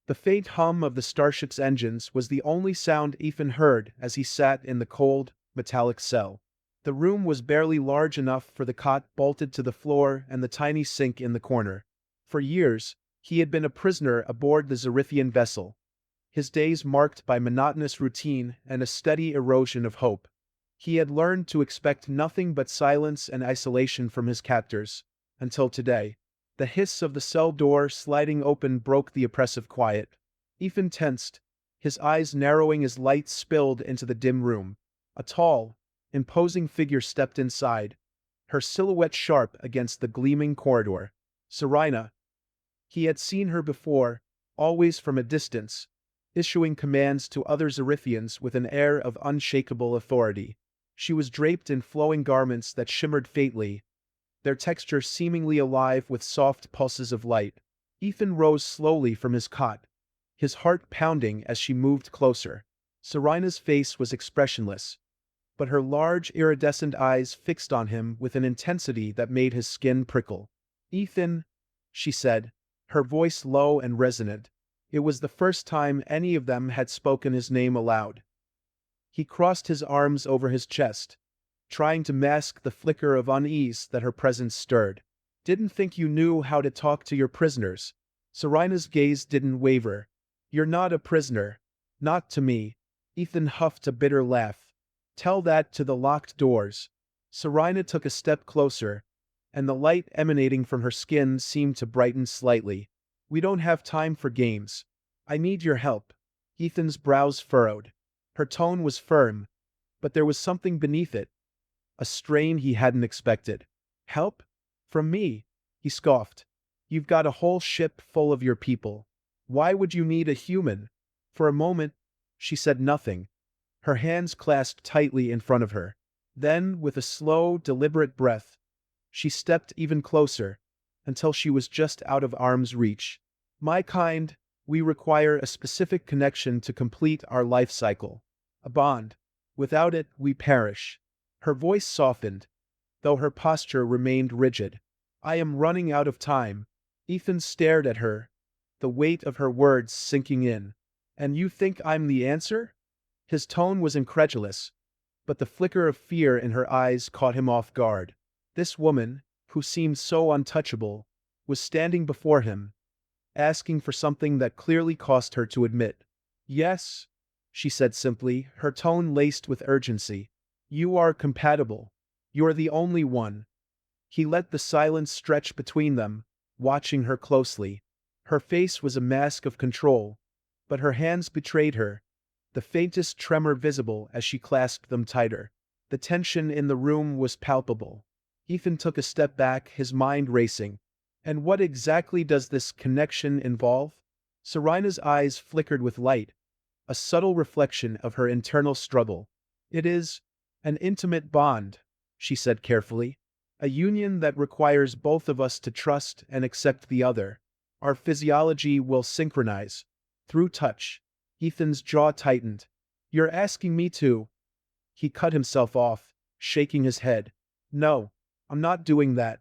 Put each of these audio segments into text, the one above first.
The faint hum of the starship's engines was the only sound Ethan heard as he sat in the cold, metallic cell. The room was barely large enough for the cot bolted to the floor and the tiny sink in the corner. For years, he had been a prisoner aboard the Zerithian vessel, his days marked by monotonous routine and a steady erosion of hope. He had learned to expect nothing but silence and isolation from his captors, until today. The hiss of the cell door sliding open broke the oppressive quiet. Ethan tensed, his eyes narrowing as light spilled into the dim room. A tall, imposing figure stepped inside, her silhouette sharp against the gleaming corridor. Serena. He had seen her before, always from a distance, issuing commands to other Zerithians with an air of unshakable authority. She was draped in flowing garments that shimmered faintly, their texture seemingly alive with soft pulses of light. Ethan rose slowly from his cot, his heart pounding as she moved closer. Serena's face was expressionless, but her large iridescent eyes fixed on him with an intensity that made his skin prickle. "Ethan," she said, her voice low and resonant. It was the first time any of them had spoken his name aloud. He crossed his arms over his chest, trying to mask the flicker of unease that her presence stirred. "Didn't think you knew how to talk to your prisoners." Serena's gaze didn't waver. "You're not a prisoner. Not to me." Ethan huffed a bitter laugh. "Tell that to the locked doors." Serena took a step closer, and the light emanating from her skin seemed to brighten slightly. "We don't have time for games. I need your help." Ethan's brows furrowed. Her tone was firm, but there was something beneath it, a strain he hadn't expected. "Help? From me?" he scoffed. "You've got a whole ship full of your people. Why would you need a human?" For a moment, she said nothing, her hands clasped tightly in front of her. Then, with a slow, deliberate breath, she stepped even closer, until she was just out of arm's reach. "My kind, we require a specific connection to complete our life cycle. A bond. Without it, we perish." Her voice softened, though her posture remained rigid. "I am running out of time." Ethan stared at her, the weight of her words sinking in. "And you think I'm the answer?" His tone was incredulous, but the flicker of fear in her eyes caught him off guard. This woman, who seemed so untouchable, was standing before him, asking for something that clearly cost her to admit. "Yes," she said simply, her tone laced with urgency. "You are compatible. You're the only one." He let the silence stretch between them, watching her closely. Her face was a mask of control, but her hands betrayed her, the faintest tremor visible as she clasped them tighter. The tension in the room was palpable. Ethan took a step back, his mind racing. "And what exactly does this connection involve?" Serena's eyes flickered with light, a subtle reflection of her internal struggle. "It is an intimate bond," she said carefully. "A union that requires both of us to trust and accept the other. Our physiology will synchronize. Through touch." Ethan's jaw tightened. "You're asking me to—" He cut himself off, shaking his head. "No, I'm not doing that.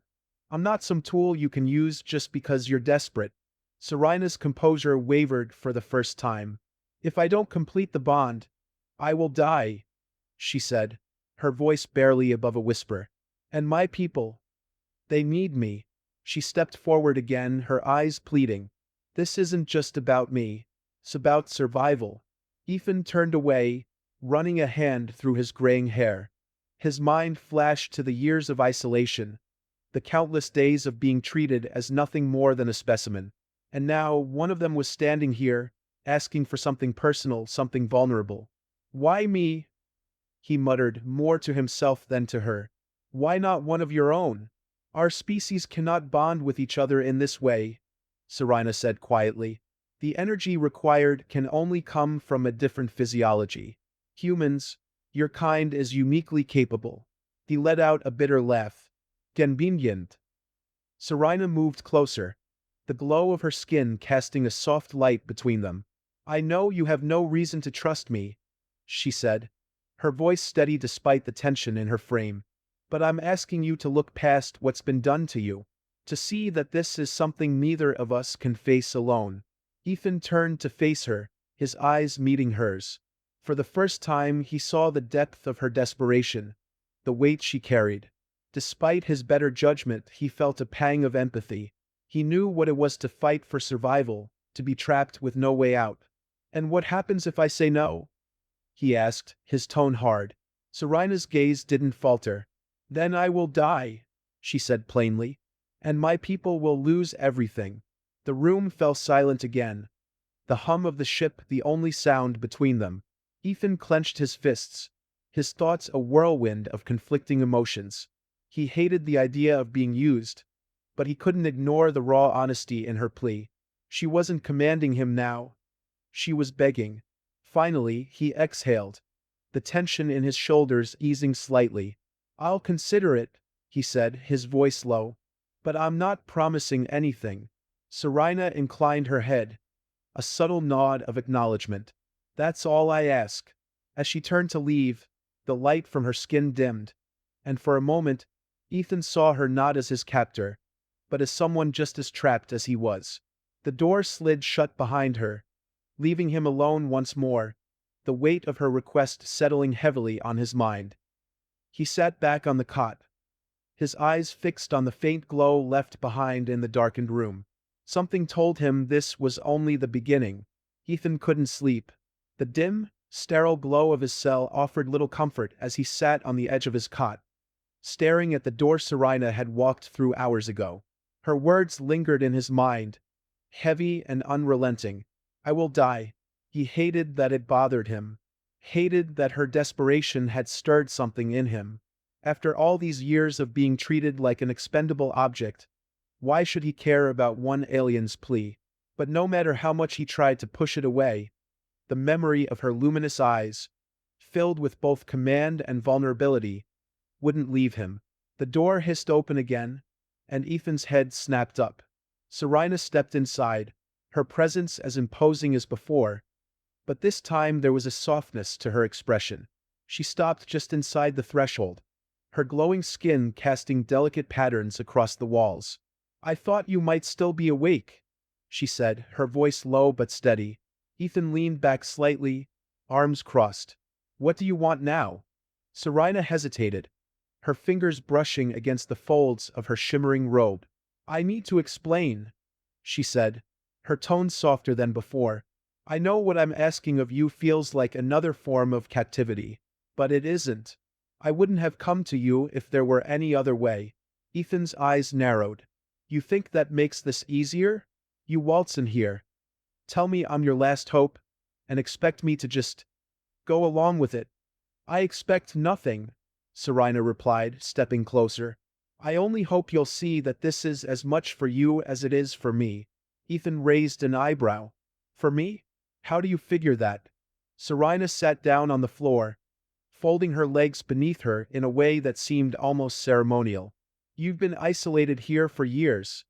I'm not some tool you can use just because you're desperate." Serena's composure wavered for the first time. "If I don't complete the bond, I will die," she said, her voice barely above a whisper. "And my people, they need me." She stepped forward again, her eyes pleading. "This isn't just about me. It's about survival." Ethan turned away, running a hand through his graying hair. His mind flashed to the years of isolation, the countless days of being treated as nothing more than a specimen. And now one of them was standing here, asking for something personal, something vulnerable. "Why me?" he muttered, more to himself than to her. "Why not one of your own?" "Our species cannot bond with each other in this way," Serena said quietly. "The energy required can only come from a different physiology. Humans, your kind is uniquely capable." He let out a bitter laugh. "Convenient." Serena moved closer, the glow of her skin casting a soft light between them. "I know you have no reason to trust me," she said, her voice steady despite the tension in her frame. "But I'm asking you to look past what's been done to you, to see that this is something neither of us can face alone." Ethan turned to face her, his eyes meeting hers. For the first time he saw the depth of her desperation, the weight she carried. Despite his better judgment, he felt a pang of empathy. He knew what it was to fight for survival, to be trapped with no way out. "And what happens if I say no?" he asked, his tone hard. Serina's gaze didn't falter. "Then I will die," she said plainly. "And my people will lose everything." The room fell silent again, the hum of the ship the only sound between them. Ethan clenched his fists, his thoughts a whirlwind of conflicting emotions. He hated the idea of being used, but he couldn't ignore the raw honesty in her plea. She wasn't commanding him now. She was begging. Finally, he exhaled, the tension in his shoulders easing slightly. "I'll consider it," he said, his voice low. "But I'm not promising anything." Serina inclined her head, a subtle nod of acknowledgement. "That's all I ask." As she turned to leave, the light from her skin dimmed, and for a moment, Ethan saw her not as his captor, but as someone just as trapped as he was. The door slid shut behind her, leaving him alone once more, the weight of her request settling heavily on his mind. He sat back on the cot, his eyes fixed on the faint glow left behind in the darkened room. Something told him this was only the beginning. Ethan couldn't sleep. The dim, sterile glow of his cell offered little comfort as he sat on the edge of his cot, staring at the door Serina had walked through hours ago. Her words lingered in his mind, heavy and unrelenting. "I will die." He hated that it bothered him, hated that her desperation had stirred something in him. After all these years of being treated like an expendable object, why should he care about one alien's plea? But no matter how much he tried to push it away, the memory of her luminous eyes, filled with both command and vulnerability, wouldn't leave him. The door hissed open again, and Ethan's head snapped up. Serina stepped inside, her presence as imposing as before, but this time there was a softness to her expression. She stopped just inside the threshold, her glowing skin casting delicate patterns across the walls. "I thought you might still be awake," she said, her voice low but steady. Ethan leaned back slightly, arms crossed. "What do you want now?" Serina hesitated, her fingers brushing against the folds of her shimmering robe. "I need to explain," she said, her tone softer than before. "I know what I'm asking of you feels like another form of captivity, but it isn't. I wouldn't have come to you if there were any other way." Ethan's eyes narrowed. "You think that makes this easier? You waltz in here, tell me I'm your last hope, and expect me to just go along with it." "I expect nothing," Serina replied, stepping closer. "I only hope you'll see that this is as much for you as it is for me." Ethan raised an eyebrow. "For me? How do you figure that?" Serina sat down on the floor, folding her legs beneath her in a way that seemed almost ceremonial. "You've been isolated here for years,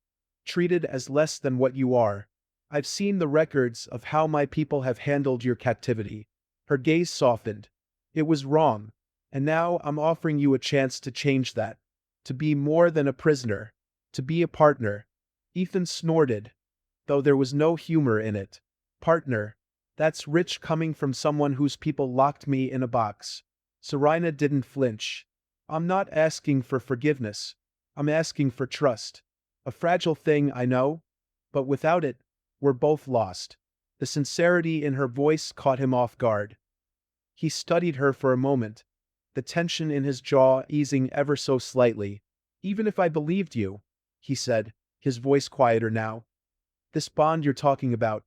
treated as less than what you are. I've seen the records of how my people have handled your captivity." Her gaze softened. "It was wrong, and now I'm offering you a chance to change that. To be more than a prisoner. To be a partner." Ethan snorted, though there was no humor in it. "Partner? That's rich coming from someone whose people locked me in a box." Serina didn't flinch. "I'm not asking for forgiveness. I'm asking for trust. A fragile thing, I know, but without it, we're both lost." The sincerity in her voice caught him off guard. He studied her for a moment, the tension in his jaw easing ever so slightly. "Even if I believed you," he said, his voice quieter now, "this bond you're talking about,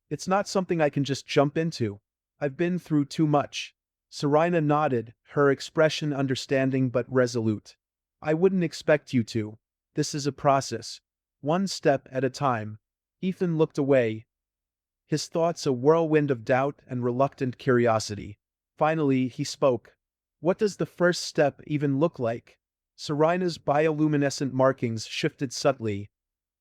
it's not something I can just jump into. I've been through too much." Serina nodded, her expression understanding but resolute. "I wouldn't expect you to. This is a process, one step at a time." Ethan looked away, his thoughts a whirlwind of doubt and reluctant curiosity. Finally, he spoke. "What does the first step even look like?" Serina's bioluminescent markings shifted subtly,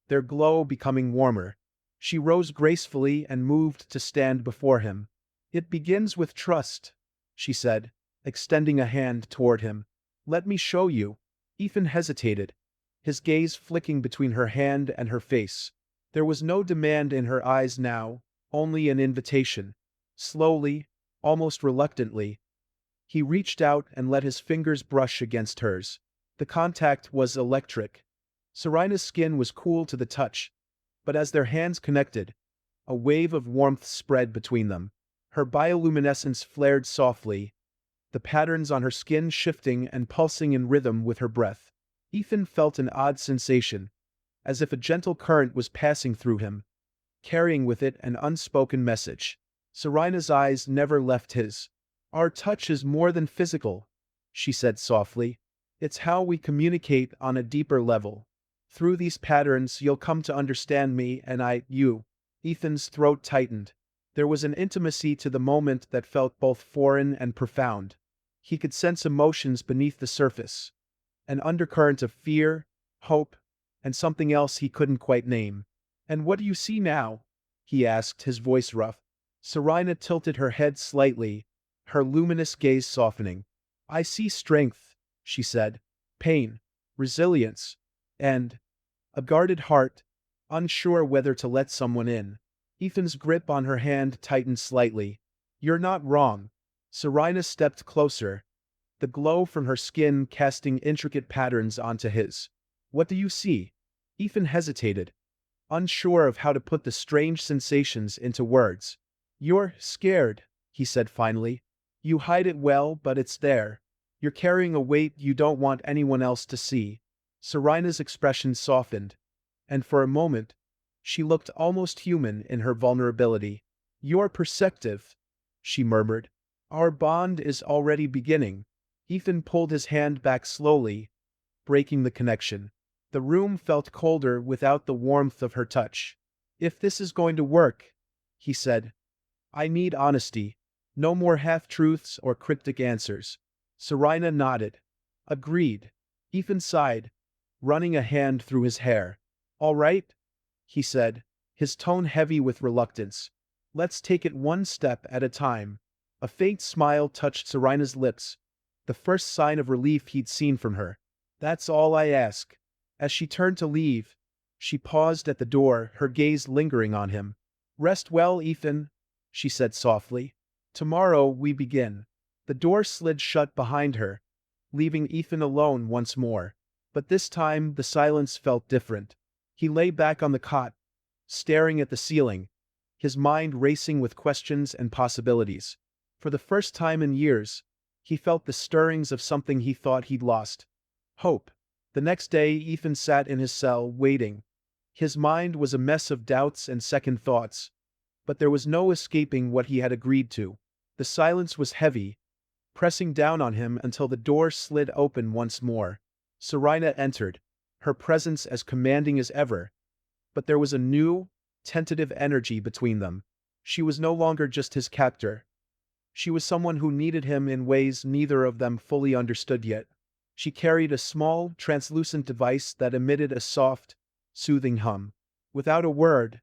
their glow becoming warmer. She rose gracefully and moved to stand before him. "It begins with trust," she said, extending a hand toward him. "Let me show you." Ethan hesitated, his gaze flicking between her hand and her face. There was no demand in her eyes now, only an invitation. Slowly, almost reluctantly, he reached out and let his fingers brush against hers. The contact was electric. Serina's skin was cool to the touch, but as their hands connected, a wave of warmth spread between them. Her bioluminescence flared softly, the patterns on her skin shifting and pulsing in rhythm with her breath. Ethan felt an odd sensation, as if a gentle current was passing through him, carrying with it an unspoken message. Serina's eyes never left his. "Our touch is more than physical," she said softly. "It's how we communicate on a deeper level. Through these patterns you'll come to understand me and you." Ethan's throat tightened. There was an intimacy to the moment that felt both foreign and profound. He could sense emotions beneath the surface, an undercurrent of fear, hope, and something else he couldn't quite name. "And what do you see now?" he asked, his voice rough. Serina tilted her head slightly, her luminous gaze softening. "I see strength," she said, "pain, resilience, and a guarded heart, unsure whether to let someone in." Ethan's grip on her hand tightened slightly. "You're not wrong." Serina stepped closer, the glow from her skin casting intricate patterns onto his. "What do you see?" Ethan hesitated, unsure of how to put the strange sensations into words. "You're scared," he said finally. "You hide it well, but it's there. You're carrying a weight you don't want anyone else to see." Serina's expression softened, and for a moment, she looked almost human in her vulnerability. "You're perceptive," she murmured. "Our bond is already beginning." Ethan pulled his hand back slowly, breaking the connection. The room felt colder without the warmth of her touch. "If this is going to work," he said, "I need honesty. No more half-truths or cryptic answers." Serina nodded. "Agreed." Ethan sighed, running a hand through his hair. "All right," he said, his tone heavy with reluctance. "Let's take it one step at a time." A faint smile touched Serina's lips, the first sign of relief he'd seen from her. "That's all I ask." As she turned to leave, she paused at the door, her gaze lingering on him. "Rest well, Ethan," she said softly. "Tomorrow we begin." The door slid shut behind her, leaving Ethan alone once more. But this time the silence felt different. He lay back on the cot, staring at the ceiling, his mind racing with questions and possibilities. For the first time in years, he felt the stirrings of something he thought he'd lost: hope. The next day Ethan sat in his cell, waiting. His mind was a mess of doubts and second thoughts, but there was no escaping what he had agreed to. The silence was heavy, pressing down on him until the door slid open once more. Serina entered, her presence as commanding as ever, but there was a new, tentative energy between them. She was no longer just his captor. She was someone who needed him in ways neither of them fully understood yet. She carried a small, translucent device that emitted a soft, soothing hum. Without a word,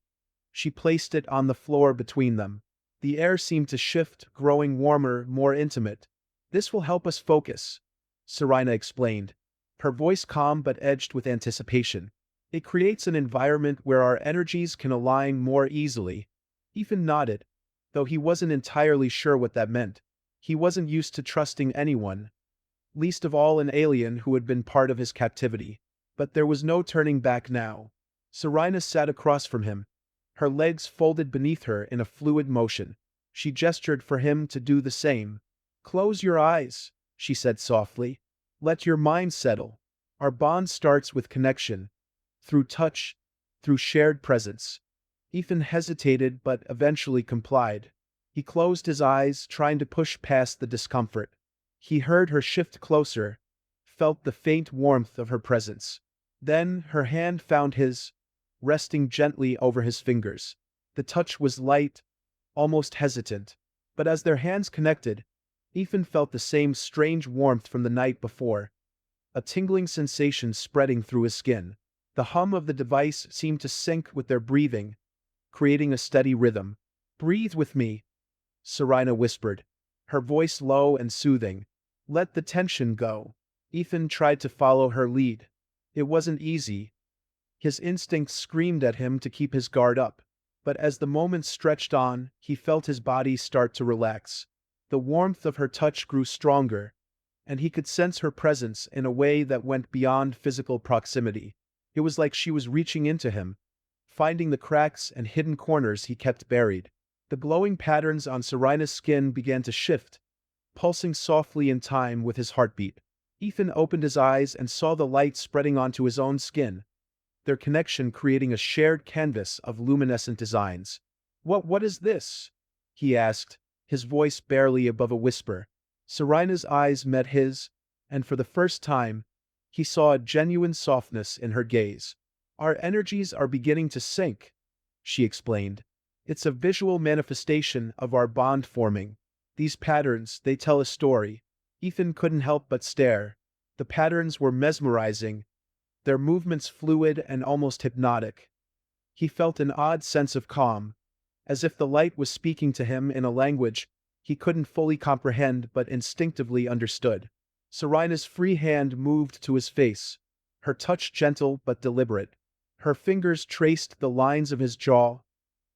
she placed it on the floor between them. The air seemed to shift, growing warmer, more intimate. "This will help us focus," Serina explained, her voice calm but edged with anticipation. "It creates an environment where our energies can align more easily." Ethan nodded, though he wasn't entirely sure what that meant. He wasn't used to trusting anyone, least of all an alien who had been part of his captivity. But there was no turning back now. Serina sat across from him, her legs folded beneath her in a fluid motion. She gestured for him to do the same. "Close your eyes," she said softly. "Let your mind settle. Our bond starts with connection, through touch, through shared presence." Ethan hesitated but eventually complied. He closed his eyes, trying to push past the discomfort. He heard her shift closer, felt the faint warmth of her presence. Then her hand found his, resting gently over his fingers. The touch was light, almost hesitant. But as their hands connected, Ethan felt the same strange warmth from the night before, a tingling sensation spreading through his skin. The hum of the device seemed to sync with their breathing, creating a steady rhythm. "Breathe with me," Serina whispered, her voice low and soothing. "Let the tension go." Ethan tried to follow her lead. It wasn't easy. His instincts screamed at him to keep his guard up. But as the moments stretched on, he felt his body start to relax. The warmth of her touch grew stronger, and he could sense her presence in a way that went beyond physical proximity. It was like she was reaching into him, finding the cracks and hidden corners he kept buried. The glowing patterns on Serina's skin began to shift, pulsing softly in time with his heartbeat. Ethan opened his eyes and saw the light spreading onto his own skin, their connection creating a shared canvas of luminescent designs. What is this?" he asked, his voice barely above a whisper. Serina's eyes met his, and for the first time, he saw a genuine softness in her gaze. "Our energies are beginning to sync," she explained. "It's a visual manifestation of our bond forming. These patterns, they tell a story." Ethan couldn't help but stare. The patterns were mesmerizing, their movements fluid and almost hypnotic. He felt an odd sense of calm, as if the light was speaking to him in a language he couldn't fully comprehend but instinctively understood. Serina's free hand moved to his face, her touch gentle but deliberate. Her fingers traced the lines of his jaw,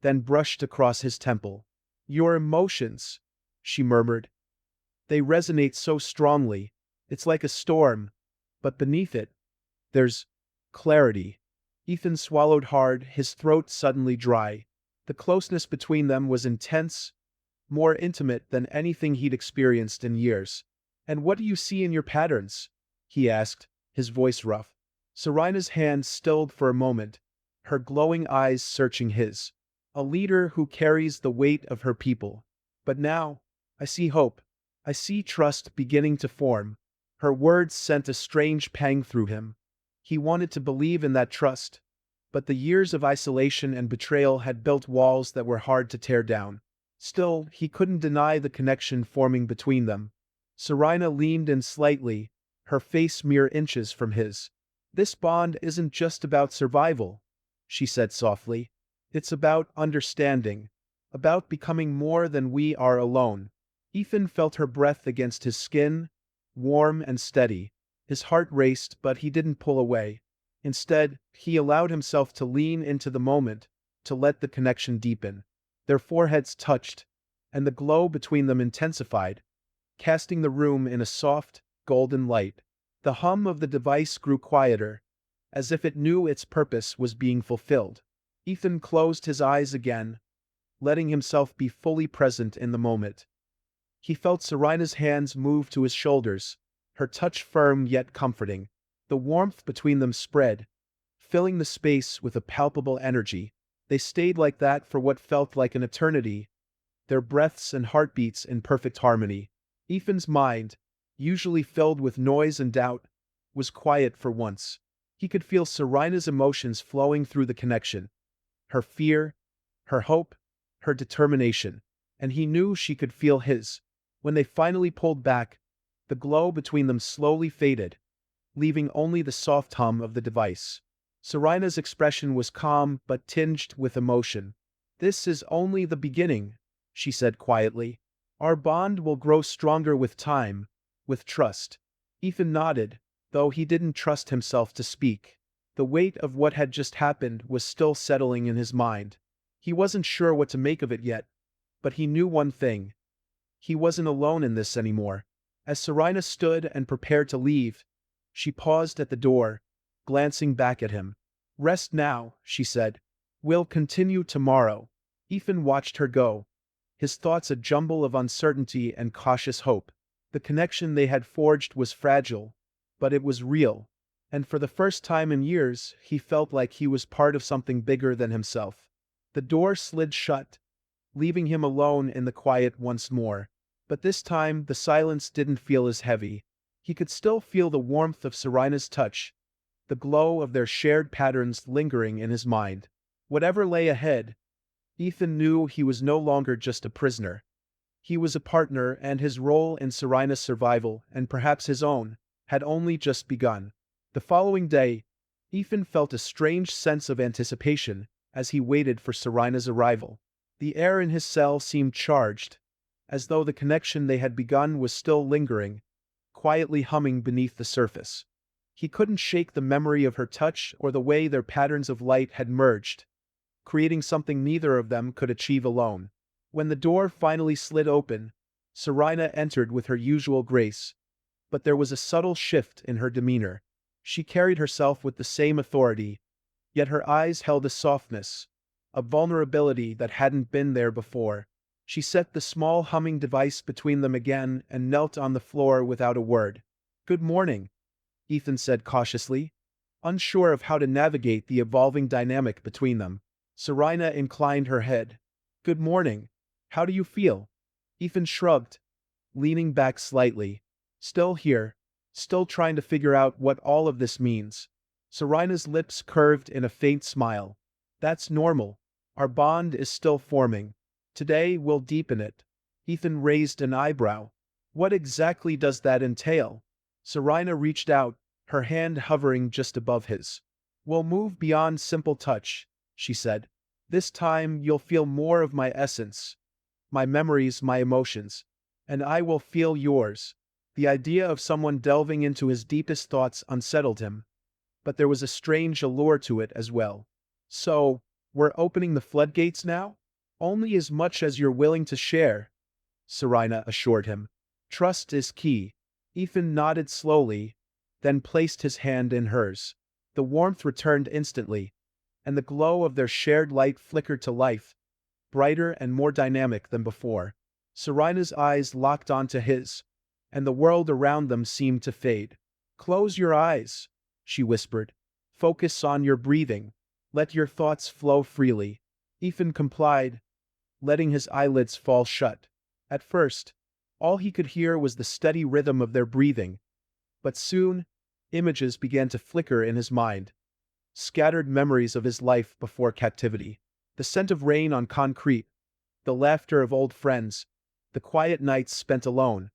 then brushed across his temple. "Your emotions," she murmured. "They resonate so strongly. It's like a storm, but beneath it, there's clarity." Ethan swallowed hard, his throat suddenly dry. The closeness between them was intense, more intimate than anything he'd experienced in years. "And what do you see in your patterns?" he asked, his voice rough. Serina's hand stilled for a moment, her glowing eyes searching his. "A leader who carries the weight of her people. But now, I see hope. I see trust beginning to form." Her words sent a strange pang through him. He wanted to believe in that trust, but the years of isolation and betrayal had built walls that were hard to tear down. Still, he couldn't deny the connection forming between them. Serina leaned in slightly, her face mere inches from his. "This bond isn't just about survival," she said softly. "It's about understanding, about becoming more than we are alone." Ethan felt her breath against his skin, warm and steady. His heart raced, but he didn't pull away. Instead, he allowed himself to lean into the moment, to let the connection deepen. Their foreheads touched, and the glow between them intensified, casting the room in a soft, golden light. The hum of the device grew quieter, as if it knew its purpose was being fulfilled. Ethan closed his eyes again, letting himself be fully present in the moment. He felt Serina's hands move to his shoulders, her touch firm yet comforting. The warmth between them spread, filling the space with a palpable energy. They stayed like that for what felt like an eternity, their breaths and heartbeats in perfect harmony. Ethan's mind, usually filled with noise and doubt, was quiet for once. He could feel Serina's emotions flowing through the connection. Her fear, her hope, her determination. And he knew she could feel his. When they finally pulled back, the glow between them slowly faded, leaving only the soft hum of the device. Serina's expression was calm but tinged with emotion. "This is only the beginning," she said quietly. "Our bond will grow stronger with time, with trust." Ethan nodded, though he didn't trust himself to speak. The weight of what had just happened was still settling in his mind. He wasn't sure what to make of it yet, but he knew one thing. He wasn't alone in this anymore. As Serina stood and prepared to leave, she paused at the door, glancing back at him. "Rest now," she said. "We'll continue tomorrow." Ethan watched her go, his thoughts a jumble of uncertainty and cautious hope. The connection they had forged was fragile, but it was real, and for the first time in years, he felt like he was part of something bigger than himself. The door slid shut, leaving him alone in the quiet once more. But this time, the silence didn't feel as heavy. He could still feel the warmth of Serina's touch, the glow of their shared patterns lingering in his mind. Whatever lay ahead, Ethan knew he was no longer just a prisoner. He was a partner, and his role in Serina's survival, and perhaps his own, had only just begun. The following day, Ethan felt a strange sense of anticipation as he waited for Serina's arrival. The air in his cell seemed charged, as though the connection they had begun was still lingering, quietly humming beneath the surface. He couldn't shake the memory of her touch or the way their patterns of light had merged, creating something neither of them could achieve alone. When the door finally slid open, Serena entered with her usual grace, but there was a subtle shift in her demeanor. She carried herself with the same authority, yet her eyes held a softness, a vulnerability that hadn't been there before. She set the small humming device between them again and knelt on the floor without a word. "Good morning," Ethan said cautiously, unsure of how to navigate the evolving dynamic between them. Serena inclined her head. "Good morning. How do you feel?" Ethan shrugged, leaning back slightly. "Still here. Still trying to figure out what all of this means." Serena's lips curved in a faint smile. "That's normal. Our bond is still forming. Today we'll deepen it." Ethan raised an eyebrow. "What exactly does that entail?" Serena reached out, her hand hovering just above his. "We'll move beyond simple touch," she said. "This time you'll feel more of my essence, my memories, my emotions. And I will feel yours." The idea of someone delving into his deepest thoughts unsettled him, but there was a strange allure to it as well. "So, we're opening the floodgates now?" "Only as much as you're willing to share," Serena assured him. "Trust is key." Ethan nodded slowly, then placed his hand in hers. The warmth returned instantly, and the glow of their shared light flickered to life, brighter and more dynamic than before. Serena's eyes locked onto his, and the world around them seemed to fade. "Close your eyes," she whispered. "Focus on your breathing. Let your thoughts flow freely." Ethan complied, letting his eyelids fall shut. At first, all he could hear was the steady rhythm of their breathing, but soon, images began to flicker in his mind. Scattered memories of his life before captivity. The scent of rain on concrete, the laughter of old friends, the quiet nights spent alone,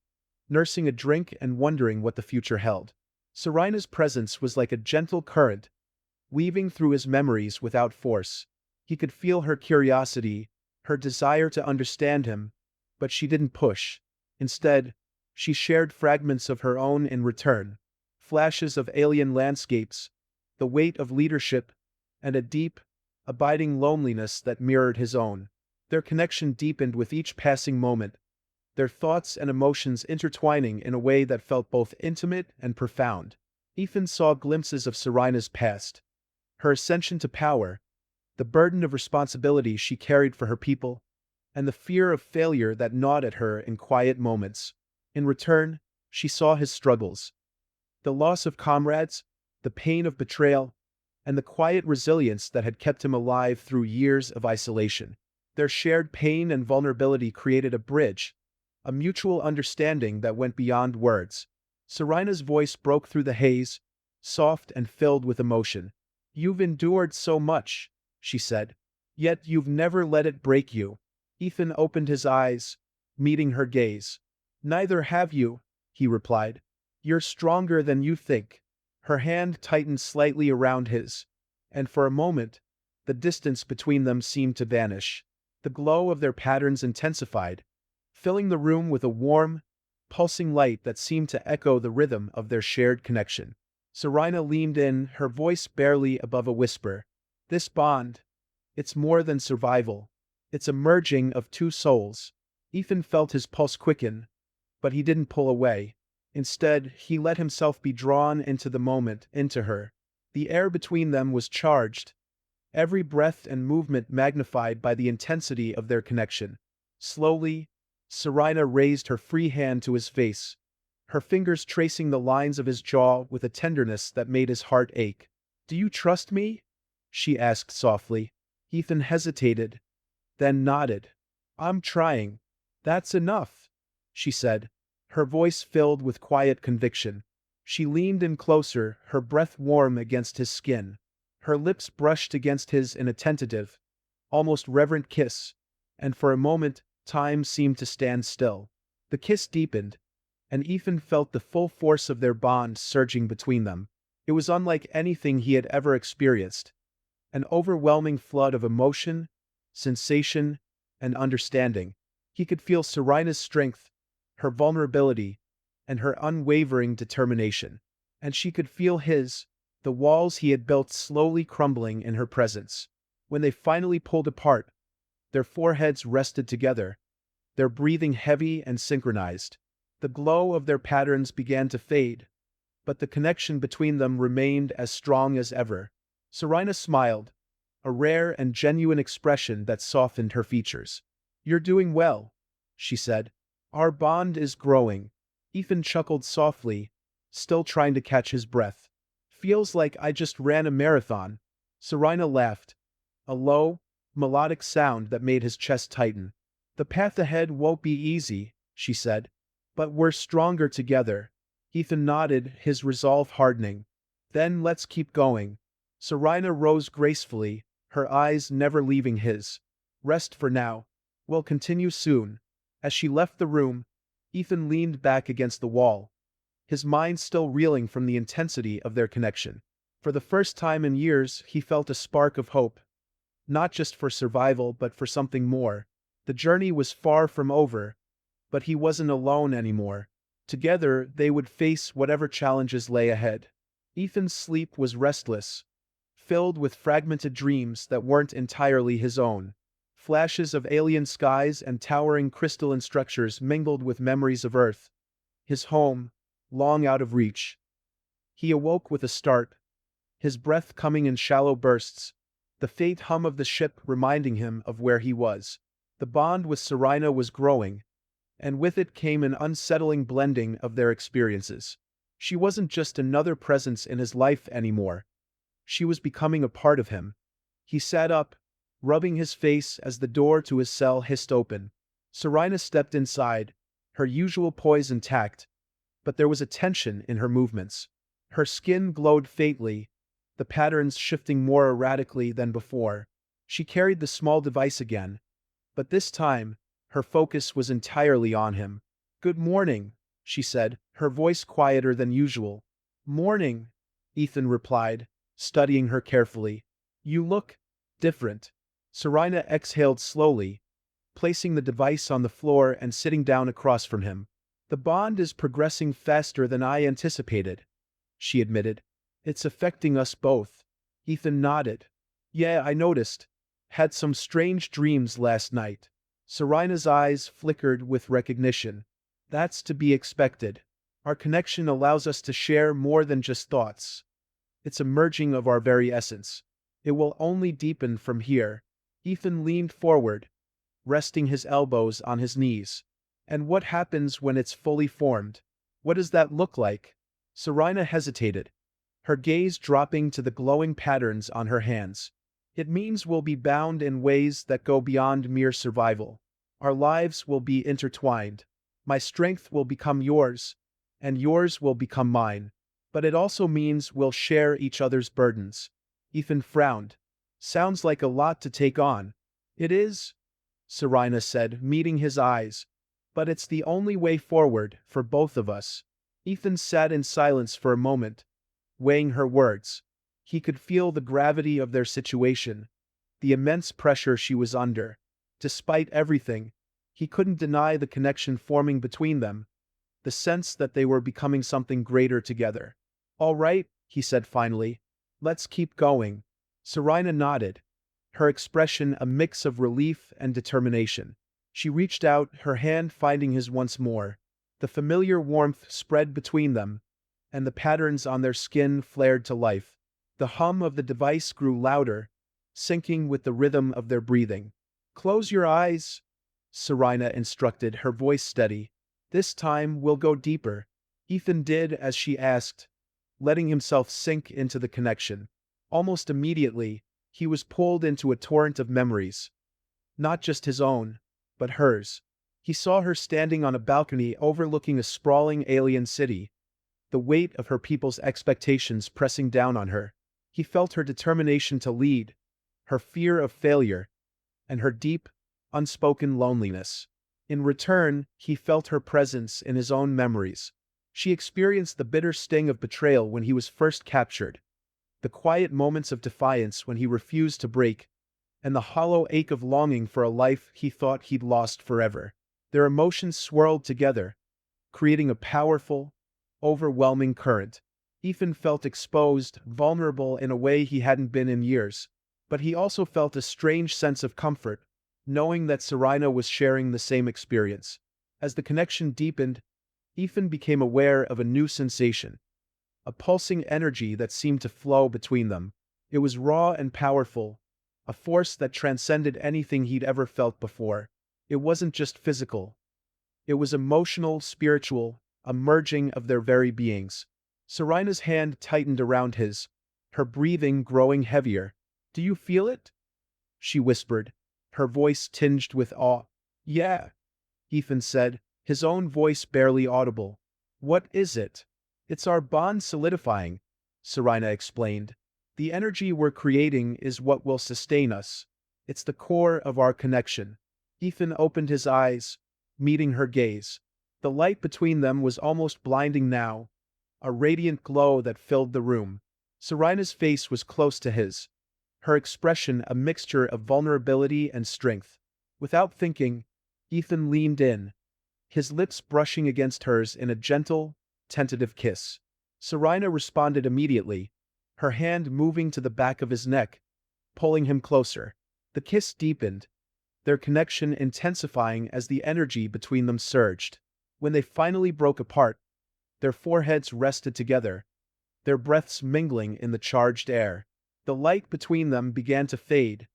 nursing a drink and wondering what the future held. Serena's presence was like a gentle current, weaving through his memories without force. He could feel her curiosity, her desire to understand him, but she didn't push. Instead, she shared fragments of her own in return. Flashes of alien landscapes, the weight of leadership, and a deep, abiding loneliness that mirrored his own. Their connection deepened with each passing moment, their thoughts and emotions intertwining in a way that felt both intimate and profound. Ethan saw glimpses of Serena's past, her ascension to power, the burden of responsibility she carried for her people, and the fear of failure that gnawed at her in quiet moments. In return, she saw his struggles, the loss of comrades, the pain of betrayal, and the quiet resilience that had kept him alive through years of isolation. Their shared pain and vulnerability created a bridge, a mutual understanding that went beyond words. Serena's voice broke through the haze, soft and filled with emotion. "You've endured so much," she said, "yet you've never let it break you." Ethan opened his eyes, meeting her gaze. "Neither have you," he replied. "You're stronger than you think." Her hand tightened slightly around his, and for a moment, the distance between them seemed to vanish. The glow of their patterns intensified, filling the room with a warm, pulsing light that seemed to echo the rhythm of their shared connection. Serena leaned in, her voice barely above a whisper. "This bond, it's more than survival. It's a merging of two souls." Ethan felt his pulse quicken, but he didn't pull away. Instead, he let himself be drawn into the moment, into her. The air between them was charged, every breath and movement magnified by the intensity of their connection. Slowly, Serena raised her free hand to his face, her fingers tracing the lines of his jaw with a tenderness that made his heart ache. "Do you trust me?" she asked softly. Ethan hesitated, then nodded. "I'm trying." "That's enough," she said, her voice filled with quiet conviction. She leaned in closer, her breath warm against his skin. Her lips brushed against his in a tentative, almost reverent kiss, and for a moment, time seemed to stand still. The kiss deepened, and Ethan felt the full force of their bond surging between them. It was unlike anything he had ever experienced, an overwhelming flood of emotion, sensation, and understanding. He could feel Serena's strength, her vulnerability, and her unwavering determination. and she could feel the walls he had built slowly crumbling in her presence. When they finally pulled apart, their foreheads rested together, their breathing heavy and synchronized. The glow of their patterns began to fade, but the connection between them remained as strong as ever. Serena smiled, a rare and genuine expression that softened her features. "You're doing well," she said. "Our bond is growing." Ethan chuckled softly, still trying to catch his breath. "Feels like I just ran a marathon." Serena laughed, a low, melodic sound that made his chest tighten. "The path ahead won't be easy," she said, "but we're stronger together." Ethan nodded, his resolve hardening. "Then let's keep going." Serena rose gracefully, her eyes never leaving his. "Rest for now. We'll continue soon." As she left the room, Ethan leaned back against the wall, his mind still reeling from the intensity of their connection. For the first time in years, he felt a spark of hope, not just for survival but for something more. The journey was far from over, but he wasn't alone anymore. Together, they would face whatever challenges lay ahead. Ethan's sleep was restless, filled with fragmented dreams that weren't entirely his own. Flashes of alien skies and towering crystalline structures mingled with memories of Earth, his home, long out of reach. He awoke with a start, his breath coming in shallow bursts, the faint hum of the ship reminding him of where he was. The bond with Serena was growing, and with it came an unsettling blending of their experiences. She wasn't just another presence in his life anymore. She was becoming a part of him. He sat up, rubbing his face as the door to his cell hissed open. Serena stepped inside, her usual poise intact, but there was a tension in her movements. Her skin glowed faintly, the patterns shifting more erratically than before. She carried the small device again, but this time, her focus was entirely on him. "Good morning," she said, her voice quieter than usual. "Morning," Ethan replied, studying her carefully. "You look different." Serena exhaled slowly, placing the device on the floor and sitting down across from him. "The bond is progressing faster than I anticipated," she admitted. "It's affecting us both." Ethan nodded. "Yeah, I noticed. Had some strange dreams last night." Serena's eyes flickered with recognition. "That's to be expected. Our connection allows us to share more than just thoughts. It's a merging of our very essence. It will only deepen from here." Ethan leaned forward, resting his elbows on his knees. "And what happens when it's fully formed? What does that look like?" Serena hesitated, her gaze dropping to the glowing patterns on her hands. "It means we'll be bound in ways that go beyond mere survival. Our lives will be intertwined. My strength will become yours, and yours will become mine. But it also means we'll share each other's burdens." Ethan frowned. "Sounds like a lot to take on." "It is," Serena said, meeting his eyes. "But it's the only way forward for both of us." Ethan sat in silence for a moment, weighing her words. He could feel the gravity of their situation, the immense pressure she was under. Despite everything, he couldn't deny the connection forming between them, the sense that they were becoming something greater together. "All right," he said finally. "Let's keep going." Serena nodded, her expression a mix of relief and determination. She reached out, her hand finding his once more. The familiar warmth spread between them, and the patterns on their skin flared to life. The hum of the device grew louder, syncing with the rhythm of their breathing. "Close your eyes," Serena instructed, her voice steady. "This time we'll go deeper." Ethan did as she asked, letting himself sink into the connection. Almost immediately, he was pulled into a torrent of memories. Not just his own, but hers. He saw her standing on a balcony overlooking a sprawling alien city, the weight of her people's expectations pressing down on her. He felt her determination to lead, her fear of failure, and her deep, unspoken loneliness. In return, he felt her presence in his own memories. She experienced the bitter sting of betrayal when he was first captured, the quiet moments of defiance when he refused to break, and the hollow ache of longing for a life he thought he'd lost forever. Their emotions swirled together, creating a powerful, overwhelming current. Ethan felt exposed, vulnerable in a way he hadn't been in years. But he also felt a strange sense of comfort, knowing that Serena was sharing the same experience. As the connection deepened, Ethan became aware of a new sensation, a pulsing energy that seemed to flow between them. It was raw and powerful, a force that transcended anything he'd ever felt before. It wasn't just physical. It was emotional, spiritual, a merging of their very beings. Serena's hand tightened around his, her breathing growing heavier. "Do you feel it?" she whispered, her voice tinged with awe. "Yeah," Ethan said, his own voice barely audible. "What is it?" "It's our bond solidifying," Serena explained. "The energy we're creating is what will sustain us. It's the core of our connection." Ethan opened his eyes, meeting her gaze. The light between them was almost blinding now, a radiant glow that filled the room. Serena's face was close to his, her expression a mixture of vulnerability and strength. Without thinking, Ethan leaned in, his lips brushing against hers in a gentle, tentative kiss. Serena responded immediately, her hand moving to the back of his neck, pulling him closer. The kiss deepened, their connection intensifying as the energy between them surged. When they finally broke apart, their foreheads rested together, their breaths mingling in the charged air. The light between them began to fade,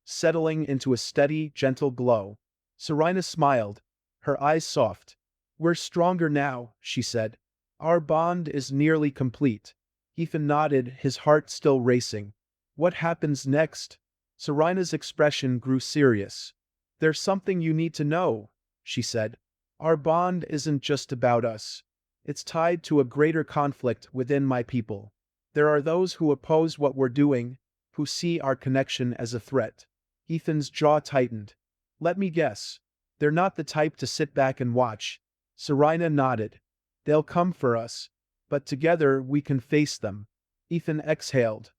settling into a steady, gentle glow. Serena smiled, her eyes soft. "We're stronger now," she said. "Our bond is nearly complete." Ethan nodded, his heart still racing. "What happens next?" Serena's expression grew serious. "There's something you need to know," she said. "Our bond isn't just about us. It's tied to a greater conflict within my people. There are those who oppose what we're doing, who see our connection as a threat." Ethan's jaw tightened. "Let me guess. They're not the type to sit back and watch." Serena nodded. "They'll come for us. But together we can face them." Ethan exhaled,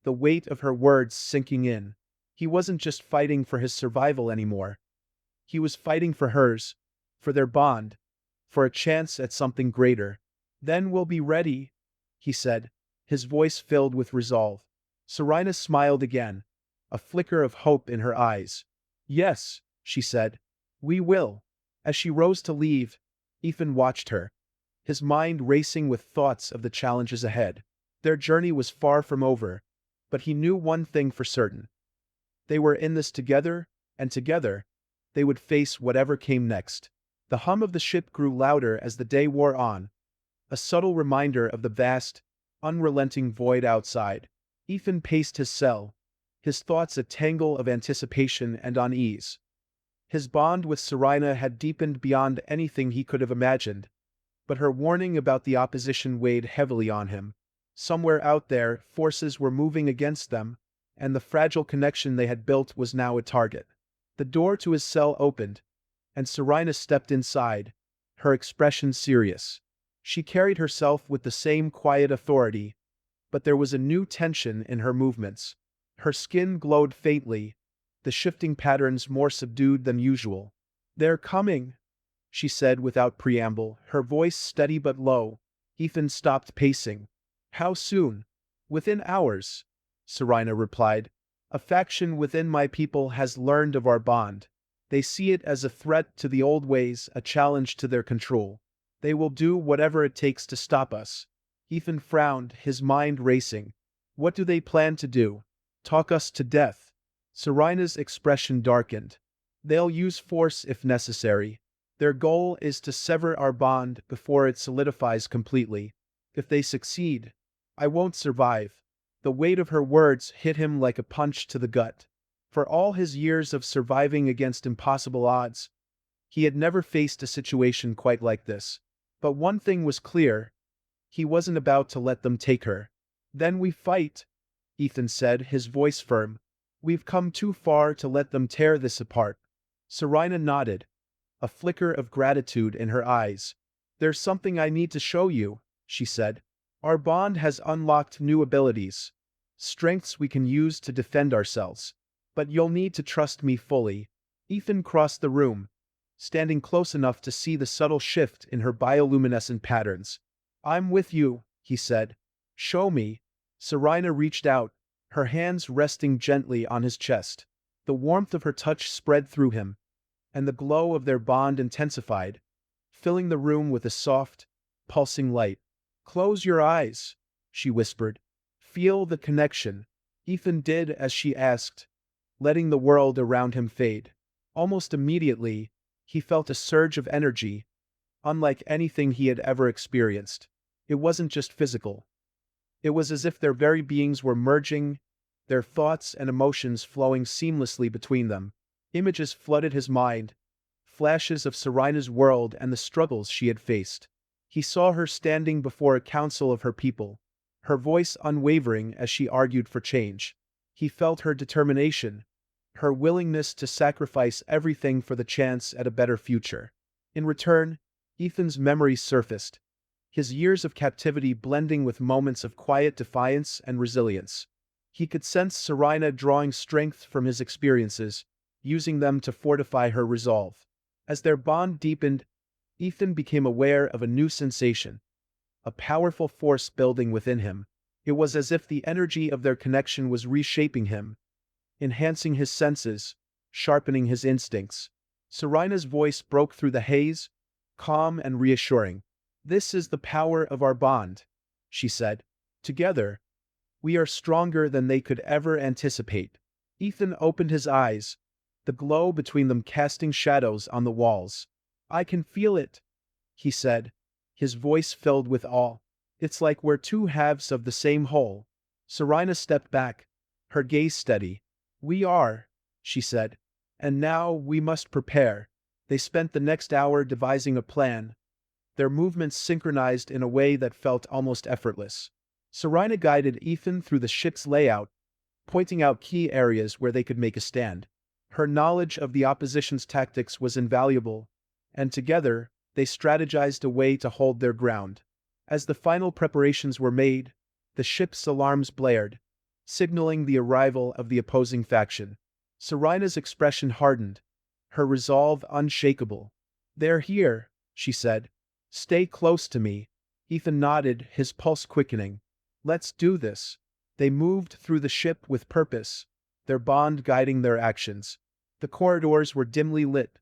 the weight of her words sinking in. He wasn't just fighting for his survival anymore. He was fighting for hers, for their bond, for a chance at something greater. "Then we'll be ready," he said, his voice filled with resolve. Serena smiled again, a flicker of hope in her eyes. "Yes," she said, "we will." As she rose to leave, Ethan watched her, his mind racing with thoughts of the challenges ahead. Their journey was far from over, but he knew one thing for certain. They were in this together, and together, they would face whatever came next. The hum of the ship grew louder as the day wore on, a subtle reminder of the vast, unrelenting void outside. Ethan paced his cell, his thoughts a tangle of anticipation and unease. His bond with Serena had deepened beyond anything he could have imagined, but her warning about the opposition weighed heavily on him. Somewhere out there, forces were moving against them, and the fragile connection they had built was now a target. The door to his cell opened, and Serena stepped inside, her expression serious. She carried herself with the same quiet authority, but there was a new tension in her movements. Her skin glowed faintly, the shifting patterns more subdued than usual. "They're coming," she said without preamble, her voice steady but low. Ethan stopped pacing. "How soon?" "Within hours," Serena replied. "A faction within my people has learned of our bond. They see it as a threat to the old ways, a challenge to their control. They will do whatever it takes to stop us." Ethan frowned, his mind racing. "What do they plan to do? Talk us to death?" Serena's expression darkened. "They'll use force if necessary. Their goal is to sever our bond before it solidifies completely. If they succeed, I won't survive." The weight of her words hit him like a punch to the gut. For all his years of surviving against impossible odds, he had never faced a situation quite like this. But one thing was clear: he wasn't about to let them take her. "Then we fight," Ethan said, his voice firm. "We've come too far to let them tear this apart." Serena nodded, a flicker of gratitude in her eyes. "There's something I need to show you," she said. "Our bond has unlocked new abilities, strengths we can use to defend ourselves. But you'll need to trust me fully." Ethan crossed the room, standing close enough to see the subtle shift in her bioluminescent patterns. "I'm with you," he said, Show me. Serena reached out, her hands resting gently on his chest. The warmth of her touch spread through him, and the glow of their bond intensified, filling the room with a soft, pulsing light. Close your eyes, she whispered. Feel the connection. Ethan did as she asked, letting the world around him fade. Almost immediately, he felt a surge of energy, unlike anything he had ever experienced. It wasn't just physical. It was as if their very beings were merging, their thoughts and emotions flowing seamlessly between them. Images flooded his mind, flashes of Serena's world and the struggles she had faced. He saw her standing before a council of her people, her voice unwavering as she argued for change. He felt her determination, her willingness to sacrifice everything for the chance at a better future. In return, Ethan's memories surfaced, his years of captivity blending with moments of quiet defiance and resilience. He could sense Serena drawing strength from his experiences, using them to fortify her resolve. As their bond deepened, Ethan became aware of a new sensation, a powerful force building within him. It was as if the energy of their connection was reshaping him, enhancing his senses, sharpening his instincts. Serena's voice broke through the haze, calm and reassuring. "This is the power of our bond," she said. "Together, we are stronger than they could ever anticipate." Ethan opened his eyes, the glow between them casting shadows on the walls. "I can feel it," he said, his voice filled with awe. "It's like we're two halves of the same whole." Serena stepped back, her gaze steady. "We are," she said. "And now we must prepare." They spent the next hour devising a plan, their movements synchronized in a way that felt almost effortless. Serena guided Ethan through the ship's layout, pointing out key areas where they could make a stand. Her knowledge of the opposition's tactics was invaluable, and together, they strategized a way to hold their ground. As the final preparations were made, the ship's alarms blared, signaling the arrival of the opposing faction. Serena's expression hardened, her resolve unshakable. "They're here," she said. "Stay close to me." Ethan nodded, his pulse quickening. "Let's do this." They moved through the ship with purpose, their bond guiding their actions. The corridors were dimly lit,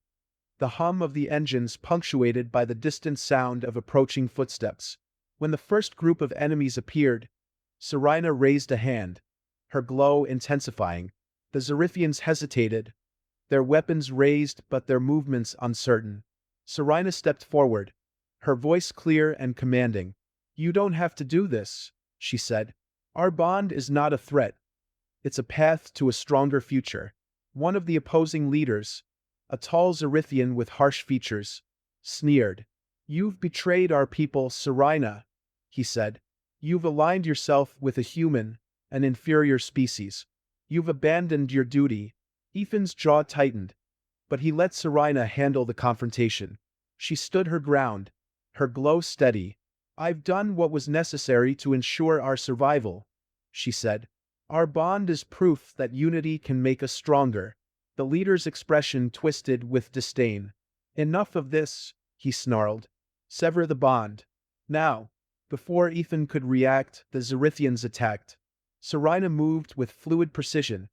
the hum of the engines punctuated by the distant sound of approaching footsteps. When the first group of enemies appeared, Serena raised a hand, her glow intensifying. The Zarifians hesitated, their weapons raised but their movements uncertain. Serena stepped forward, her voice clear and commanding. "You don't have to do this," she said. "Our bond is not a threat. It's a path to a stronger future." One of the opposing leaders, a tall Zarifian with harsh features, sneered. "You've betrayed our people, Serena," he said. "You've aligned yourself with a human, an inferior species. You've abandoned your duty." Ethan's jaw tightened, but he let Serena handle the confrontation. She stood her ground, her glow steady. "I've done what was necessary to ensure our survival," she said. "Our bond is proof that unity can make us stronger." The leader's expression twisted with disdain. "Enough of this," he snarled. "Sever the bond. Now." Before Ethan could react, the Zarifians attacked. Serena moved with fluid precision,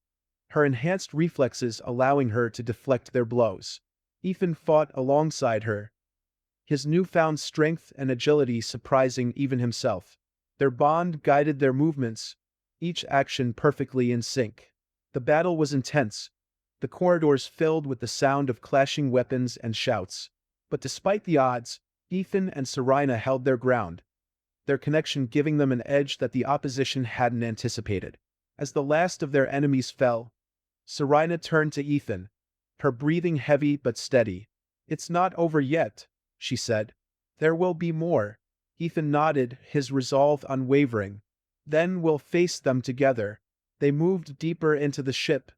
her enhanced reflexes allowing her to deflect their blows. Ethan fought alongside her, his newfound strength and agility surprising even himself. Their bond guided their movements, each action perfectly in sync. The battle was intense, the corridors filled with the sound of clashing weapons and shouts. But despite the odds, Ethan and Serena held their ground, their connection giving them an edge that the opposition hadn't anticipated. As the last of their enemies fell, Serena turned to Ethan, her breathing heavy but steady. "It's not over yet," she said. "There will be more." Ethan nodded, his resolve unwavering. "Then we'll face them together." They moved deeper into the ship,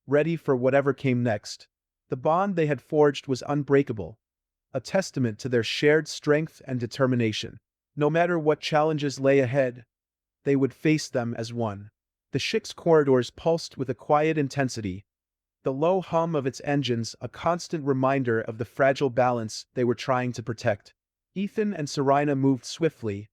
ready for whatever came next. The bond they had forged was unbreakable, a testament to their shared strength and determination. No matter what challenges lay ahead, they would face them as one. The ship's corridors pulsed with a quiet intensity, the low hum of its engines a constant reminder of the fragile balance they were trying to protect. Ethan and Serena moved swiftly,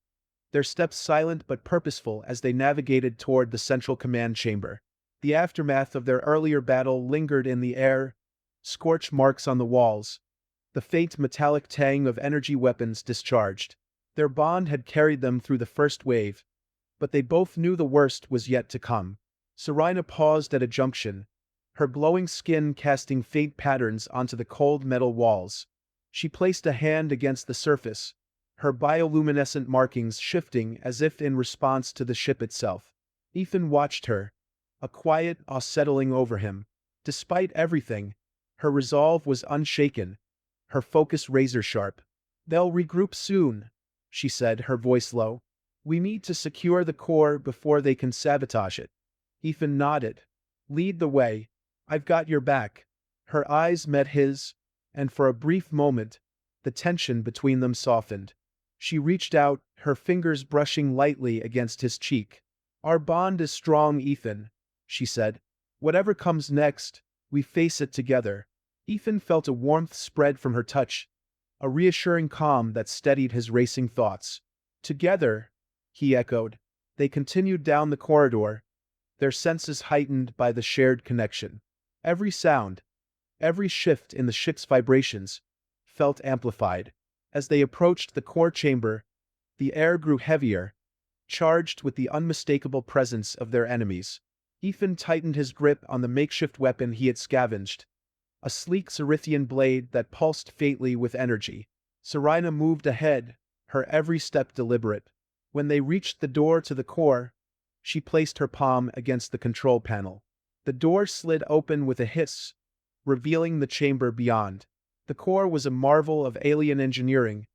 their steps silent but purposeful as they navigated toward the central command chamber. The aftermath of their earlier battle lingered in the air, scorch marks on the walls, the faint metallic tang of energy weapons discharged. Their bond had carried them through the first wave, but they both knew the worst was yet to come. Serena paused at a junction, her glowing skin casting faint patterns onto the cold metal walls. She placed a hand against the surface, her bioluminescent markings shifting as if in response to the ship itself. Ethan watched her, a quiet awe settling over him. Despite everything, her resolve was unshaken, her focus razor-sharp. "They'll regroup soon," she said, her voice low. "We need to secure the core before they can sabotage it." Ethan nodded. "Lead the way. I've got your back." Her eyes met his, and for a brief moment, the tension between them softened. She reached out, her fingers brushing lightly against his cheek. "Our bond is strong, Ethan," she said. "Whatever comes next, we face it together." Ethan felt a warmth spread from her touch, a reassuring calm that steadied his racing thoughts. "Together," he echoed. They continued down the corridor, their senses heightened by the shared connection. Every sound, every shift in the ship's vibrations, felt amplified. As they approached the core chamber, the air grew heavier, charged with the unmistakable presence of their enemies. Ethan tightened his grip on the makeshift weapon he had scavenged, a sleek Cerithian blade that pulsed faintly with energy. Serena moved ahead, her every step deliberate. When they reached the door to the core, she placed her palm against the control panel. The door slid open with a hiss, revealing the chamber beyond. The core was a marvel of alien engineering,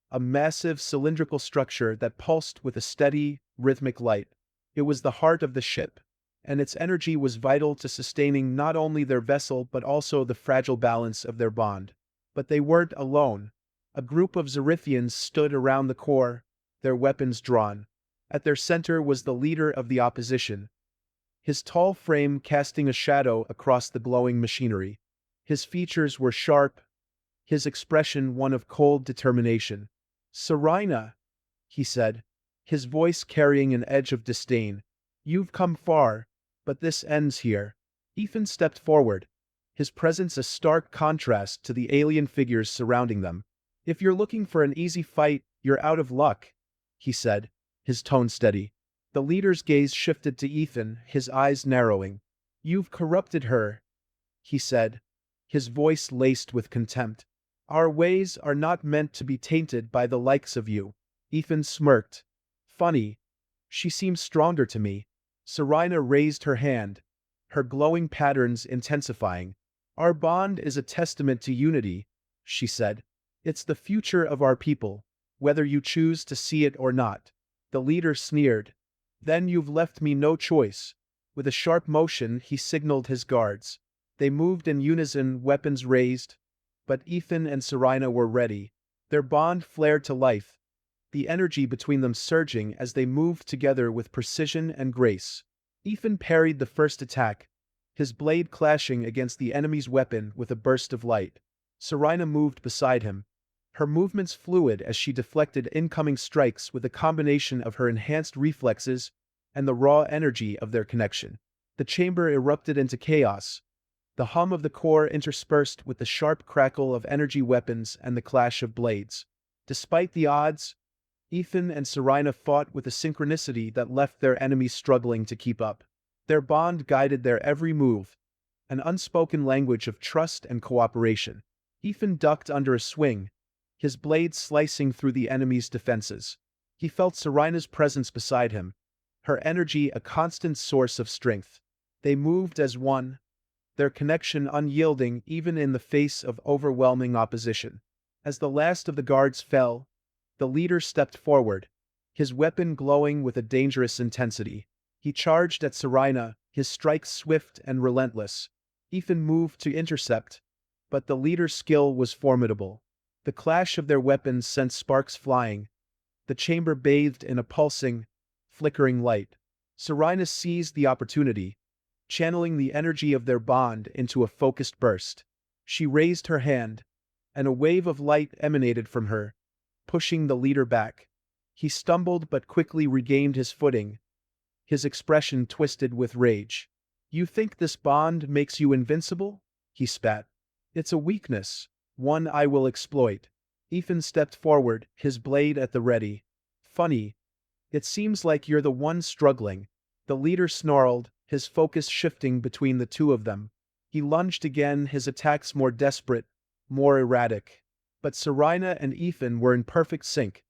a massive cylindrical structure that pulsed with a steady, rhythmic light. It was the heart of the ship, and its energy was vital to sustaining not only their vessel but also the fragile balance of their bond. But they weren't alone. A group of Zerithians stood around the core, their weapons drawn. At their center was the leader of the opposition, his tall frame casting a shadow across the glowing machinery. His features were sharp, his expression one of cold determination. "Serena," he said, his voice carrying an edge of disdain. "You've come far, but this ends here." Ethan stepped forward, his presence a stark contrast to the alien figures surrounding them. "If you're looking for an easy fight, you're out of luck," he said, his tone steady. The leader's gaze shifted to Ethan, his eyes narrowing. "You've corrupted her," he said, his voice laced with contempt. "Our ways are not meant to be tainted by the likes of you." Ethan smirked. "Funny. She seems stronger to me." Serena raised her hand, her glowing patterns intensifying. "Our bond is a testament to unity," she said. "It's the future of our people, whether you choose to see it or not." The leader sneered. "Then you've left me no choice." With a sharp motion, he signaled his guards. They moved in unison, weapons raised, but Ethan and Serena were ready. Their bond flared to life, the energy between them surging as they moved together with precision and grace. Ethan parried the first attack, his blade clashing against the enemy's weapon with a burst of light. Serena moved beside him, her movements fluid as she deflected incoming strikes with a combination of her enhanced reflexes and the raw energy of their connection. The chamber erupted into chaos, the hum of the core interspersed with the sharp crackle of energy weapons and the clash of blades. Despite the odds, Ethan and Serena fought with a synchronicity that left their enemies struggling to keep up. Their bond guided their every move, an unspoken language of trust and cooperation. Ethan ducked under a swing, his blade slicing through the enemy's defenses. He felt Serena's presence beside him, her energy a constant source of strength. They moved as one, their connection unyielding even in the face of overwhelming opposition. As the last of the guards fell, the leader stepped forward, his weapon glowing with a dangerous intensity. He charged at Serena, his strikes swift and relentless. Ethan moved to intercept, but the leader's skill was formidable. The clash of their weapons sent sparks flying, the chamber bathed in a pulsing, flickering light. Serena seized the opportunity, channeling the energy of their bond into a focused burst. She raised her hand, and a wave of light emanated from her, pushing the leader back. He stumbled but quickly regained his footing, his expression twisted with rage. "You think this bond makes you invincible?" he spat. "It's a weakness, one I will exploit." Ethan stepped forward, his blade at the ready. "Funny. It seems like you're the one struggling." The leader snarled, his focus shifting between the two of them. He lunged again, his attacks more desperate, more erratic. But Serena and Ethan were in perfect sync,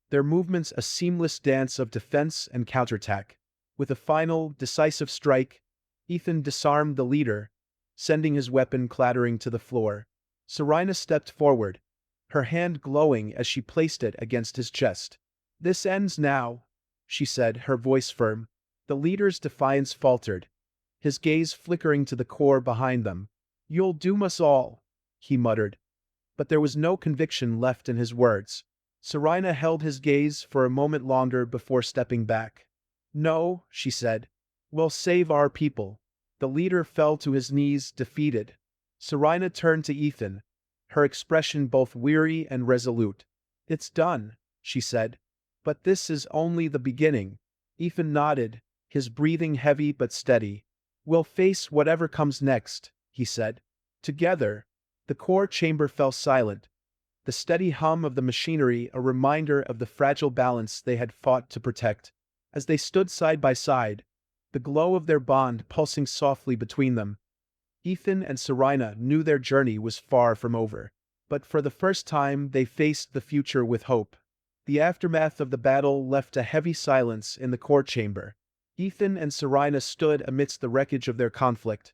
their movements a seamless dance of defense and counterattack. With a final, decisive strike, Ethan disarmed the leader, sending his weapon clattering to the floor. Serena stepped forward, her hand glowing as she placed it against his chest. "This ends now," she said, her voice firm. The leader's defiance faltered, his gaze flickering to the core behind them. "You'll doom us all," he muttered. But there was no conviction left in his words. Serena held his gaze for a moment longer before stepping back. "No," she said. "We'll save our people." The leader fell to his knees, defeated. Serena turned to Ethan, her expression both weary and resolute. "It's done," she said. "But this is only the beginning." Ethan nodded, his breathing heavy but steady. "We'll face whatever comes next," he said. Together, the core chamber fell silent, the steady hum of the machinery a reminder of the fragile balance they had fought to protect. As they stood side by side, the glow of their bond pulsing softly between them, Ethan and Serena knew their journey was far from over. But for the first time they faced the future with hope. The aftermath of the battle left a heavy silence in the core chamber. Ethan and Serena stood amidst the wreckage of their conflict,